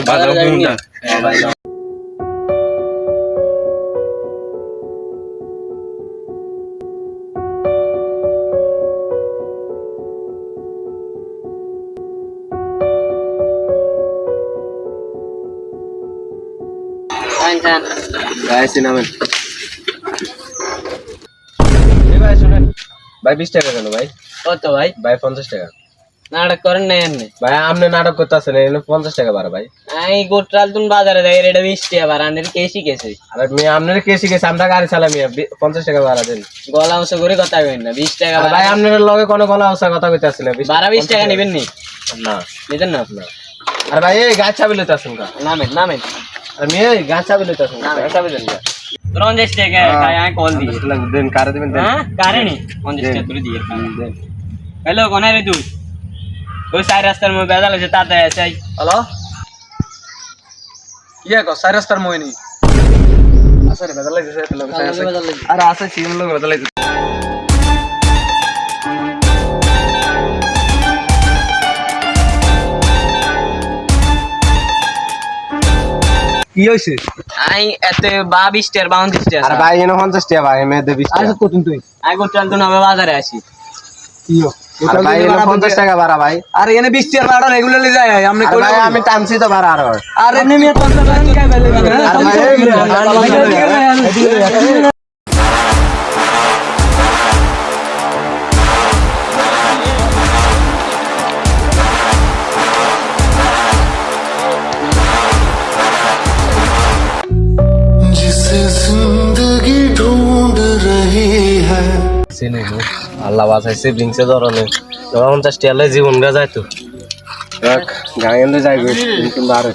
ভালো গুণটা ভাই সিনেমা ভাই শুনেন ভাই 20 টাকা কেন ভাই? কত ভাই? ভাই 50 টাকা। নাটক করেন না এমনি ভাই আপনি নাটক করতেছেন, এনে 50 টাকা বাড়া ভাই। আমি গোটাল তুমি বাজারে যাই এটা 20 টাকা বার আনের কে শিখেছে আরে আমি আপনার কে শিখেছি, আমরা গাড়ি চালামি 50 টাকা বাড়া দেন। গলা উঁচু করে কথা কইন না 20 টাকা আরে ভাই আপনার লগে কোনো গলা উঁচা কথা কইতাছি না। 20 টাকা নেবেন নি? না নিতেন না না। আরে ভাই এই গাছ চাবি লইতাছেন কা? নামেন নামেন আমি এই গাছ চাবি লইতাছেন না, গাছ চাবি দেন না। 50 টাকা খাই আমি কল দিই দেন কারে দিবেন দেন। হ্যাঁ কারে নি 50 টাকা তুই দিয়ে দেন। হ্যালো কোন রে তুই? ওই সাইড রাস্তার মধ্যে বেজাল আছে তাড়াতাড়ি আসাই। হ্যালো ইয়ে কো সাইড রাস্তার মইনি আচ্ছা রে বেদা লাগছে তো লগে আছে। আরে আছে সিম লগে বেদা লাগছে। কি হইছে? আই এত 22 টাকা 32 টাকা আরে ভাই এনে 50 টাকা ভাই, আমি দে 20 টাকা। আচ্ছা কত তুই আই গোটাল তো নবে বাজারে আসি কিও আরে ভাই এনে 50 টাকা বাড়া ভাই। আরে এনে 20 টাকা ভাড়া রেগুলারলি যায় আমনে আরে ভাই আমি টানছি তো বাড়া আর। আরে এমনি মিয়া 50 টাকা কি বেলে আরে ভাই जिसे जिंदगी ढूंढ रही है সিনে গো আল্লাহ বাঁচাই সিবলিংসে ধরনে 50 টাকা জীবন গা যায় তো। গায়ে যাইবে কিন্তু আর